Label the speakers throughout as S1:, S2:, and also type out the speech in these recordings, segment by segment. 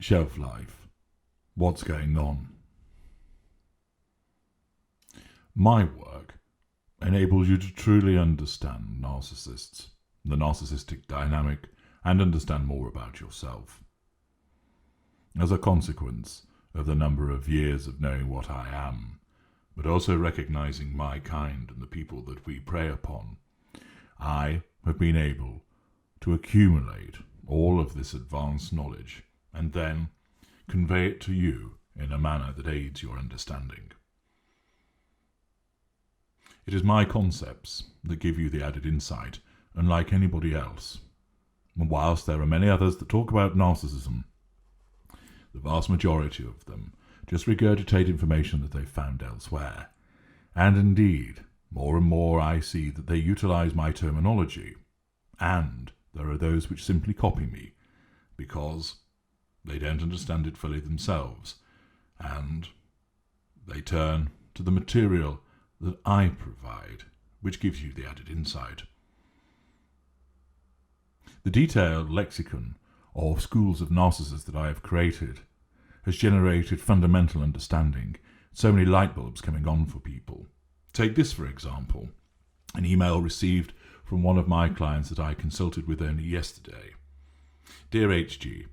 S1: Shelf life. What's going on? My work enables you to truly understand narcissists, the narcissistic dynamic, and understand more about yourself. As a consequence of the number of years of knowing what I am, but also recognizing my kind and the people that we prey upon, I have been able to accumulate all of this advanced knowledge and then convey it to you in a manner that aids your understanding. It is my concepts that give you the added insight, unlike anybody else. And whilst there are many others that talk about narcissism, the vast majority of them just regurgitate information that they've found elsewhere. And indeed, more and more I see that they utilize my terminology, and there are those which simply copy me because they don't understand it fully themselves, and they turn to the material that I provide, which gives you the added insight. The detailed lexicon of schools of narcissists that I have created has generated fundamental understanding, so many light bulbs coming on for people. Take this, for example, an email received from one of my clients that I consulted with only yesterday. Dear HG,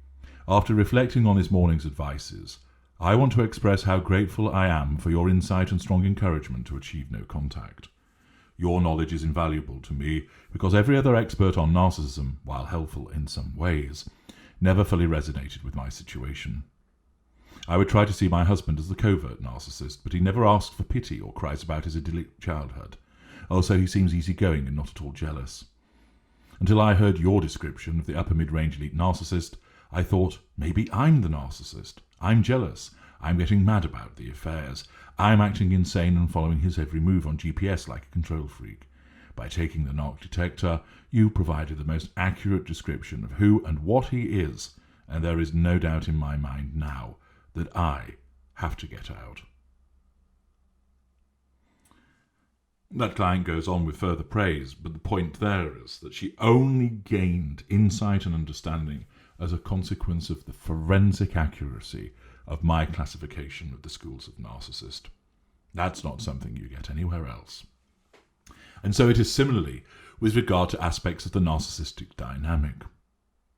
S1: after reflecting on this morning's advices, I want to express how grateful I am for your insight and strong encouragement to achieve no contact. Your knowledge is invaluable to me because every other expert on narcissism, while helpful in some ways, never fully resonated with my situation. I would try to see my husband as the covert narcissist, but he never asks for pity or cries about his idyllic childhood. Also, he seems easygoing and not at all jealous. Until I heard your description of the upper mid-range elite narcissist, I thought, maybe I'm the narcissist. I'm jealous. I'm getting mad about the affairs. I'm acting insane and following his every move on GPS like a control freak. By taking the narc detector, you provided the most accurate description of who and what he is, and there is no doubt in my mind now that I have to get out. That client goes on with further praise, but the point there is that she only gained insight and understanding as a consequence of the forensic accuracy of my classification of the schools of narcissist. That's not something you get anywhere else. And so it is similarly with regard to aspects of the narcissistic dynamic.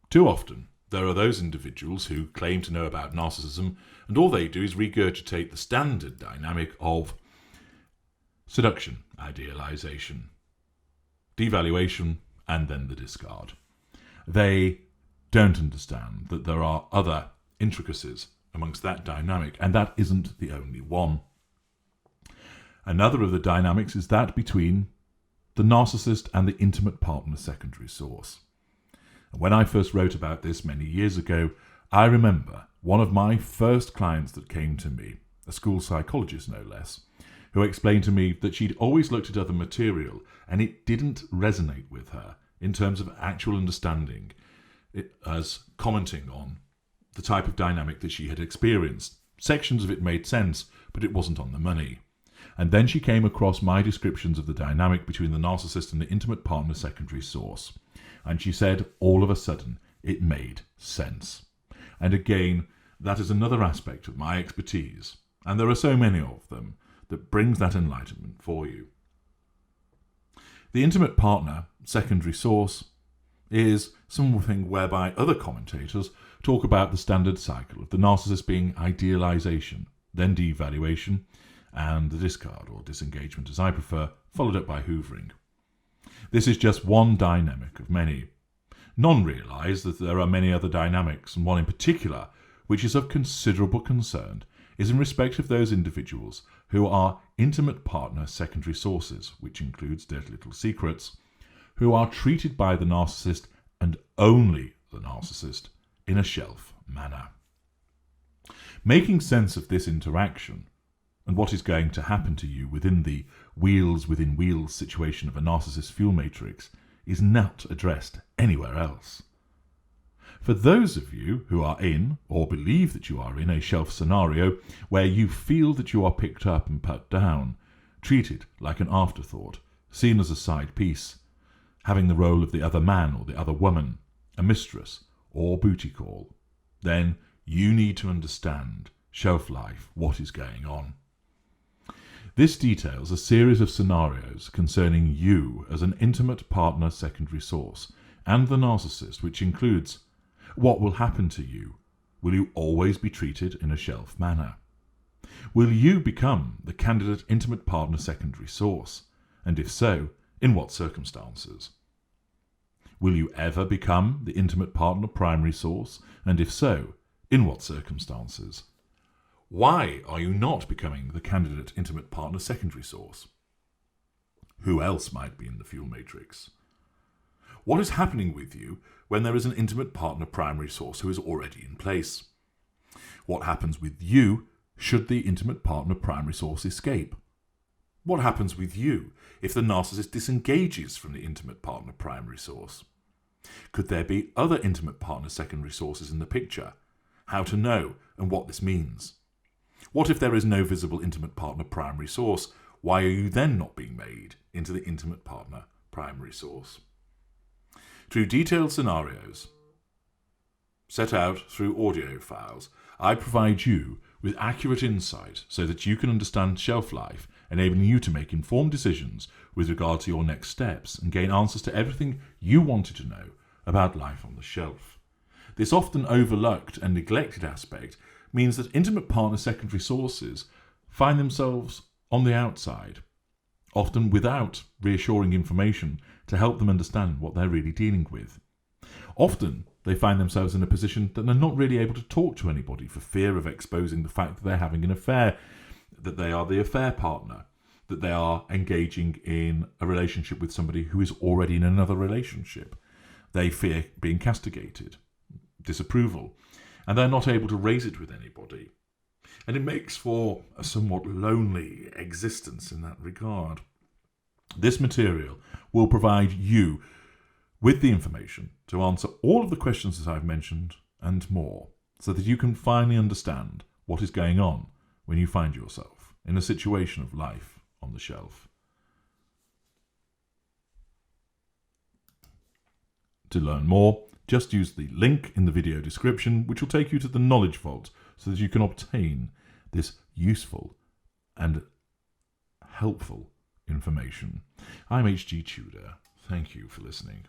S1: Too often, there are those individuals who claim to know about narcissism, and all they do is regurgitate the standard dynamic of seduction, idealization, devaluation, and then the discard. They don't understand that there are other intricacies amongst that dynamic, and that isn't the only one. Another of the dynamics is that between the narcissist and the intimate partner secondary source. And when I first wrote about this many years ago, I remember one of my first clients that came to me, a school psychologist no less, who explained to me that she'd always looked at other material and it didn't resonate with her in terms of actual understanding, it as commenting on the type of dynamic that she had experienced. Sections of it made sense, but it wasn't on the money. And then she came across my descriptions of the dynamic between the narcissist and the intimate partner secondary source. And she said, all of a sudden, it made sense. And again, that is another aspect of my expertise, and there are so many of them, that brings that enlightenment for you. The intimate partner secondary source is something whereby other commentators talk about the standard cycle of the narcissist being idealization, then devaluation, and the discard or disengagement as I prefer, followed up by hoovering. This is just one dynamic of many. None realise that there are many other dynamics, and one in particular, which is of considerable concern, is in respect of those individuals who are intimate partner secondary sources, which includes dirty little secrets, who are treated by the narcissist and only the narcissist in a shelf manner. Making sense of this interaction and what is going to happen to you within the wheels within wheels situation of a narcissist fuel matrix is not addressed anywhere else. For those of you who are in, or believe that you are in, a shelf scenario where you feel that you are picked up and put down, treated like an afterthought, seen as a side piece, having the role of the other man or the other woman, a mistress or booty call, then you need to understand shelf life, what is going on. This details a series of scenarios concerning you as an intimate partner secondary source and the narcissist, which includes what will happen to you. Will you always be treated in a shelf manner? Will you become the candidate intimate partner secondary source? And if so, in what circumstances? Will you ever become the intimate partner primary source? And if so, in what circumstances? Why are you not becoming the candidate intimate partner secondary source? Who else might be in the fuel matrix? What is happening with you when there is an intimate partner primary source who is already in place? What happens with you should the intimate partner primary source escape? What happens with you if the narcissist disengages from the intimate partner primary source? Could there be other intimate partner secondary sources in the picture? How to know and what this means? What if there is no visible intimate partner primary source? Why are you then not being made into the intimate partner primary source? Through detailed scenarios set out through audio files, I provide you with accurate insight so that you can understand shelf life, enabling you to make informed decisions with regard to your next steps and gain answers to everything you wanted to know about life on the shelf. This often overlooked and neglected aspect means that intimate partner secondary sources find themselves on the outside, often without reassuring information to help them understand what they're really dealing with. Often they find themselves in a position that they're not really able to talk to anybody for fear of exposing the fact that they're having an affair, that they are the affair partner, that they are engaging in a relationship with somebody who is already in another relationship. They fear being castigated, disapproval, and they're not able to raise it with anybody. And it makes for a somewhat lonely existence in that regard. This material will provide you with the information to answer all of the questions that I've mentioned and more, so that you can finally understand what is going on when you find yourself in a situation of life on the shelf. To learn more, just use the link in the video description, which will take you to the Knowledge Vault so that you can obtain this useful and helpful information. I'm H.G. Tudor. Thank you for listening.